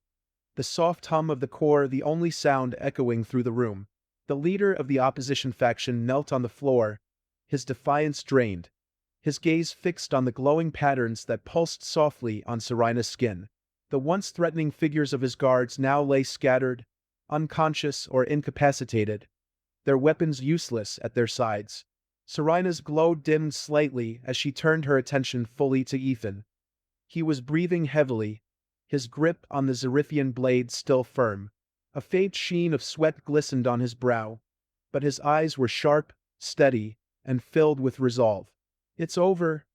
the soft hum of the core the only sound echoing through the room. The leader of the opposition faction knelt on the floor, his defiance drained, his gaze fixed on the glowing patterns that pulsed softly on Serena's skin. The once threatening figures of his guards now lay scattered, unconscious or incapacitated, their weapons useless at their sides. Serena's glow dimmed slightly as she turned her attention fully to Ethan. He was breathing heavily, his grip on the Xerithian blade still firm. A faint sheen of sweat glistened on his brow, but his eyes were sharp, steady, and filled with resolve. "It's over,"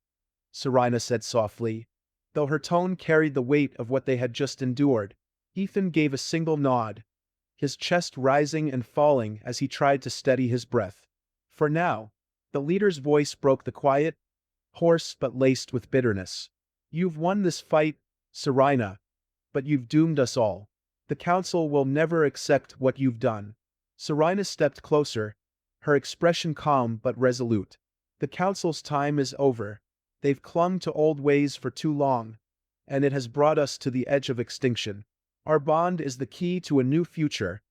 Serena said softly, though her tone carried the weight of what they had just endured. Ethan gave a single nod, his chest rising and falling as he tried to steady his breath. "For now," the leader's voice broke the quiet, hoarse but laced with bitterness. "You've won this fight, Serena, but you've doomed us all. The council will never accept what you've done." Serena stepped closer, her expression calm but resolute. "The council's time is over. They've clung to old ways for too long, and it has brought us to the edge of extinction. Our bond is the key to a new future,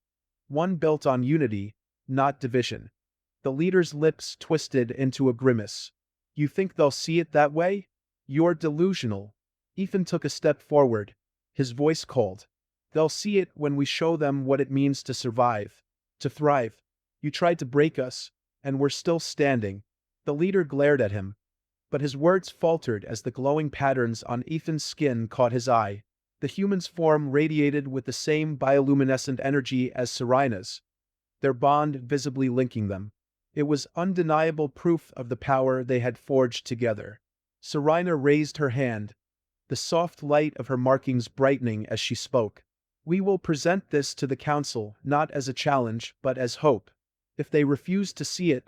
one built on unity, not division." The leader's lips twisted into a grimace. "You think they'll see it that way? You're delusional." Ethan took a step forward, his voice cold. "They'll see it when we show them what it means to survive, to thrive. You tried to break us, and we're still standing." The leader glared at him, but his words faltered as the glowing patterns on Ethan's skin caught his eye. The human's form radiated with the same bioluminescent energy as Serena's, their bond visibly linking them. It was undeniable proof of the power they had forged together. Serena raised her hand, the soft light of her markings brightening as she spoke. "We will present this to the council not as a challenge but as hope. If they refuse to see it,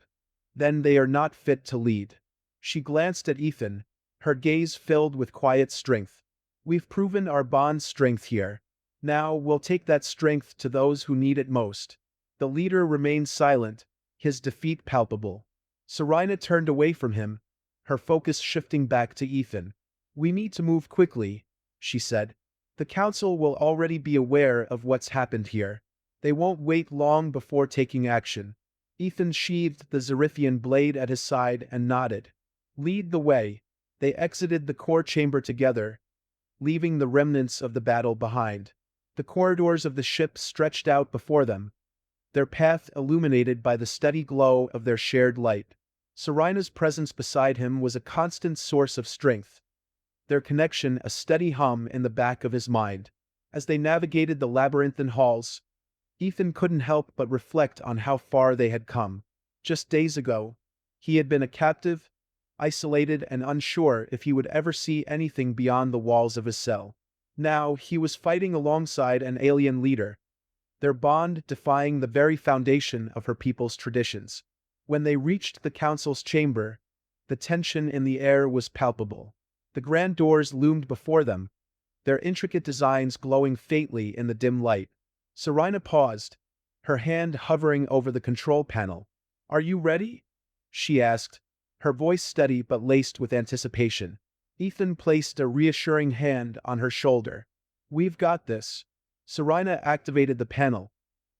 then they are not fit to lead." She glanced at Ethan, her gaze filled with quiet strength. "We've proven our bond's strength here. Now we'll take that strength to those who need it most." The leader remained silent, his defeat palpable. Serena turned away from him, her focus shifting back to Ethan. "We need to move quickly," she said. "The council will already be aware of what's happened here. They won't wait long before taking action." Ethan sheathed the Xerithian blade at his side and nodded. "Lead the way." They exited the core chamber together, leaving the remnants of the battle behind. The corridors of the ship stretched out before them, their path illuminated by the steady glow of their shared light. Serena's presence beside him was a constant source of strength, their connection a steady hum in the back of his mind. As they navigated the labyrinthine halls, Ethan couldn't help but reflect on how far they had come. Just days ago, he had been a captive, isolated and unsure if he would ever see anything beyond the walls of his cell. Now, he was fighting alongside an alien leader, their bond defying the very foundation of her people's traditions. When they reached the council's chamber, the tension in the air was palpable. The grand doors loomed before them, their intricate designs glowing faintly in the dim light. Serena paused, her hand hovering over the control panel. "Are you ready?" she asked, her voice steady but laced with anticipation. Ethan placed a reassuring hand on her shoulder. "We've got this." Serena activated the panel,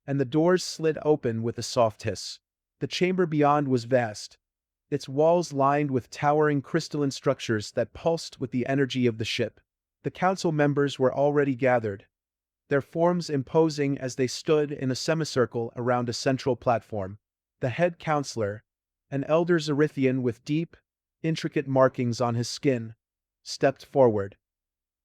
and the doors slid open with a soft hiss. The chamber beyond was vast, its walls lined with towering crystalline structures that pulsed with the energy of the ship. The council members were already gathered, their forms imposing as they stood in a semicircle around a central platform. The head counselor, an elder Zerithian with deep, intricate markings on his skin, stepped forward.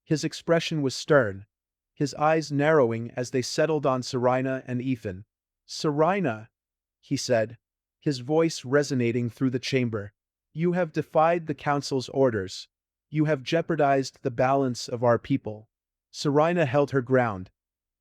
His expression was stern, his eyes narrowing as they settled on Serena and Ethan. "Serena," he said, his voice resonating through the chamber, "you have defied the council's orders. You have jeopardized the balance of our people." Serena held her ground,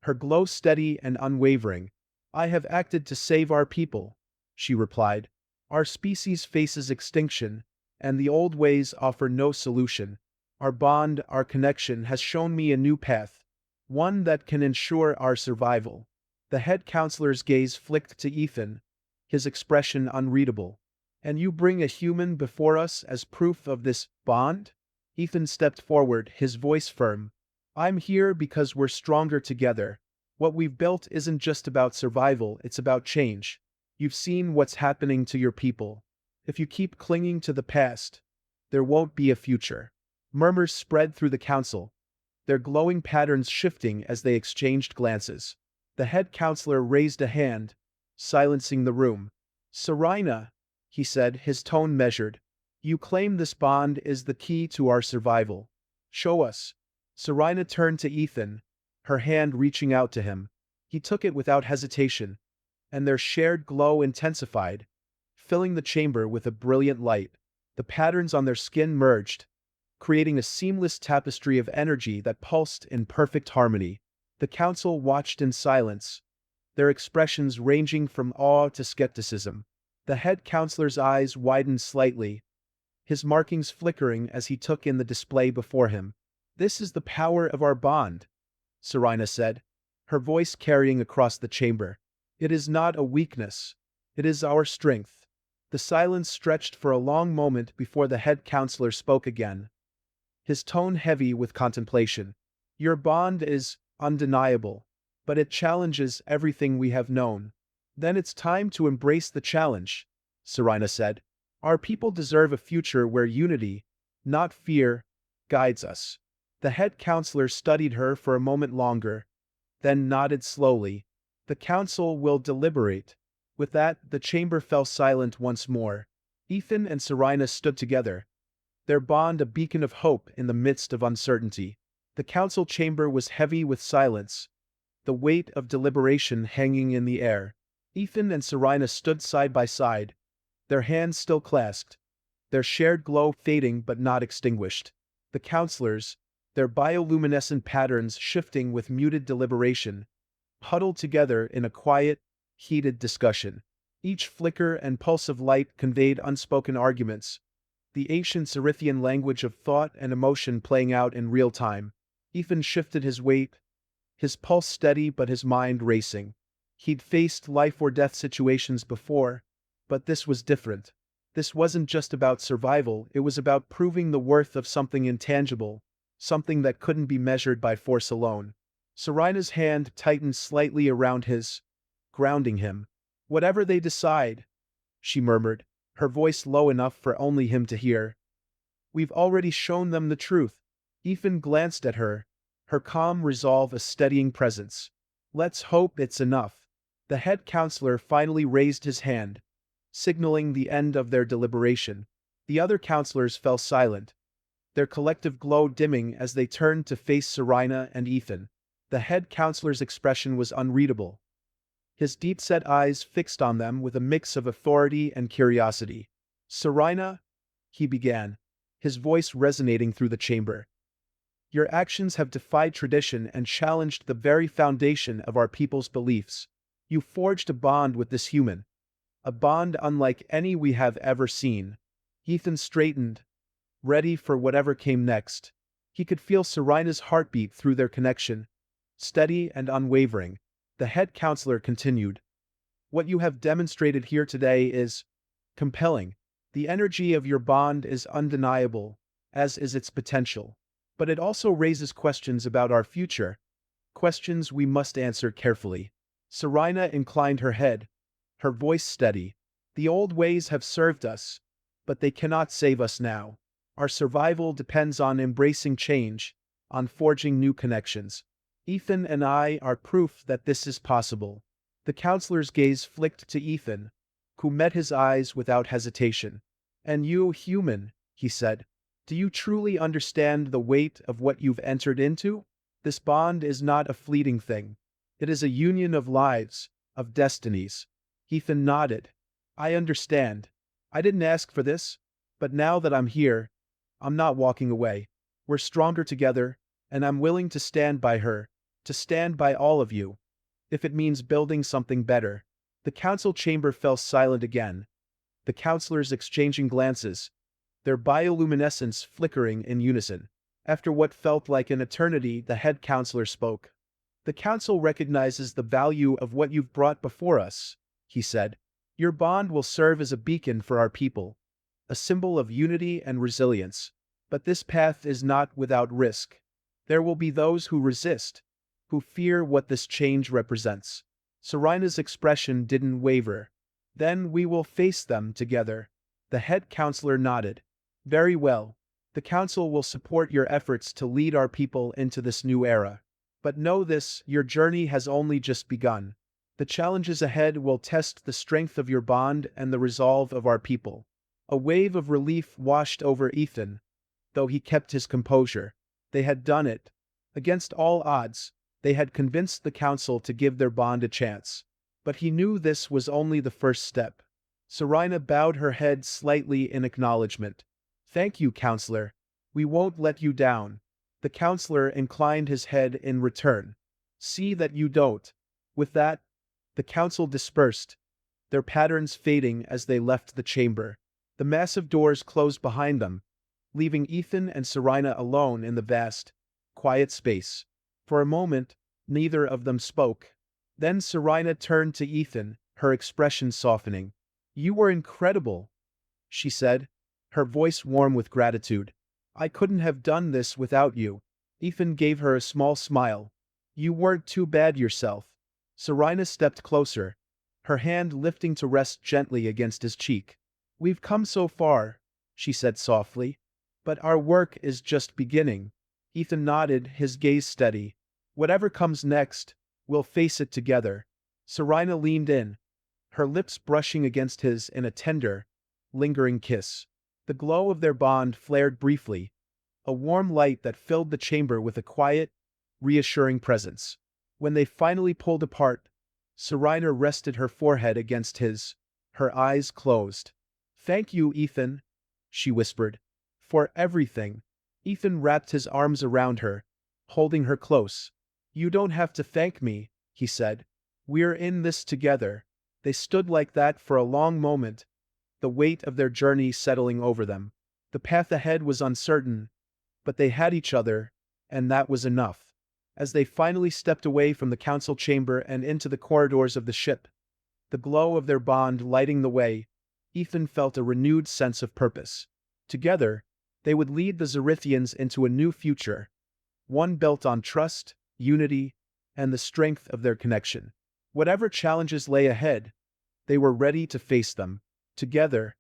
her glow steady and unwavering. "I have acted to save our people," she replied. "Our species faces extinction, and the old ways offer no solution. Our bond, our connection has shown me a new path, one that can ensure our survival." The head counselor's gaze flicked to Ethan, his expression unreadable. "And you bring a human before us as proof of this bond?" Ethan stepped forward, his voice firm. "I'm here because we're stronger together. What we've built isn't just about survival, it's about change. You've seen what's happening to your people. If you keep clinging to the past, there won't be a future." Murmurs spread through the council, their glowing patterns shifting as they exchanged glances. The head counselor raised a hand, silencing the room. "Serena," he said, his tone measured, "you claim this bond is the key to our survival. Show us." Serena turned to Ethan, her hand reaching out to him. He took it without hesitation, and their shared glow intensified, filling the chamber with a brilliant light. The patterns on their skin merged, creating a seamless tapestry of energy that pulsed in perfect harmony. The council watched in silence, their expressions ranging from awe to skepticism. The head counselor's eyes widened slightly, his markings flickering as he took in the display before him. "This is the power of our bond," Serena said, her voice carrying across the chamber. "It is not a weakness. It is our strength." The silence stretched for a long moment before the head counselor spoke again, his tone heavy with contemplation. "Your bond is undeniable, but it challenges everything we have known." "Then it's time to embrace the challenge," Serena said. "Our people deserve a future where unity, not fear, guides us." The head counselor studied her for a moment longer, then nodded slowly. "The council will deliberate." With that, the chamber fell silent once more. Ethan and Serena stood together, their bond a beacon of hope in the midst of uncertainty. The council chamber was heavy with silence, the weight of deliberation hanging in the air. Ethan and Serena stood side by side, their hands still clasped, their shared glow fading but not extinguished. The counselors, their bioluminescent patterns shifting with muted deliberation, huddled together in a quiet, heated discussion. Each flicker and pulse of light conveyed unspoken arguments, the ancient Cerithian language of thought and emotion playing out in real time. Ethan shifted his weight, his pulse steady but his mind racing. He'd faced life-or-death situations before, but this was different. This wasn't just about survival, it was about proving the worth of something intangible, something that couldn't be measured by force alone. Serena's hand tightened slightly around his, grounding him. "Whatever they decide," she murmured, her voice low enough for only him to hear, "we've already shown them the truth." Ethan glanced at her, her calm resolve a steadying presence. "Let's hope it's enough." The head counselor finally raised his hand, signaling the end of their deliberation. The other counselors fell silent, their collective glow dimming as they turned to face Serena and Ethan. The head counselor's expression was unreadable, his deep-set eyes fixed on them with a mix of authority and curiosity. "Serena," he began, his voice resonating through the chamber. Your actions have defied tradition and challenged the very foundation of our people's beliefs. You forged a bond with this human, a bond unlike any we have ever seen. Ethan straightened, ready for whatever came next. He could feel Serina's heartbeat through their connection, steady and unwavering. The head counselor continued. What you have demonstrated here today is compelling. The energy of your bond is undeniable, as is its potential. But it also raises questions about our future, questions we must answer carefully. Serina inclined her head, her voice steady. The old ways have served us, but they cannot save us now. Our survival depends on embracing change, on forging new connections. Ethan and I are proof that this is possible. The counselor's gaze flicked to Ethan, who met his eyes without hesitation. And you, human, he said, do you truly understand the weight of what you've entered into? This bond is not a fleeting thing. It is a union of lives, of destinies. Ethan nodded. I understand. I didn't ask for this, but now that I'm here, I'm not walking away. We're stronger together, and I'm willing to stand by her, to stand by all of you, if it means building something better. The council chamber fell silent again, the counselors exchanging glances, their bioluminescence flickering in unison. After what felt like an eternity, the head counselor spoke. The council recognizes the value of what you've brought before us, he said. Your bond will serve as a beacon for our people, a symbol of unity and resilience. But this path is not without risk. There will be those who resist, who fear what this change represents. Serina's expression didn't waver. Then we will face them together. The head counselor nodded. Very well. The council will support your efforts to lead our people into this new era. But know this, your journey has only just begun. The challenges ahead will test the strength of your bond and the resolve of our people. A wave of relief washed over Ethan, though he kept his composure. They had done it. Against all odds, they had convinced the council to give their bond a chance. But he knew this was only the first step. Serina bowed her head slightly in acknowledgement. Thank you, counselor. We won't let you down. The counselor inclined his head in return. See that you don't. With that, the council dispersed, their patterns fading as they left the chamber. The massive doors closed behind them, leaving Ethan and Serina alone in the vast, quiet space. For a moment, neither of them spoke. Then Serina turned to Ethan, her expression softening. You were incredible, she said, her voice warm with gratitude. I couldn't have done this without you. Ethan gave her a small smile. You weren't too bad yourself. Serina stepped closer, her hand lifting to rest gently against his cheek. We've come so far, she said softly. But our work is just beginning. Ethan nodded, his gaze steady. Whatever comes next, we'll face it together. Serina leaned in, her lips brushing against his in a tender, lingering kiss. The glow of their bond flared briefly, a warm light that filled the chamber with a quiet, reassuring presence. When they finally pulled apart, Serina rested her forehead against his, her eyes closed. Thank you, Ethan, she whispered, for everything. Ethan wrapped his arms around her, holding her close. You don't have to thank me, he said. We're in this together. They stood like that for a long moment, the weight of their journey settling over them. The path ahead was uncertain, but they had each other, and that was enough. As they finally stepped away from the council chamber and into the corridors of the ship, the glow of their bond lighting the way, Ethan felt a renewed sense of purpose. Together, they would lead the Zerithians into a new future, one built on trust, unity, and the strength of their connection. Whatever challenges lay ahead, they were ready to face them, together,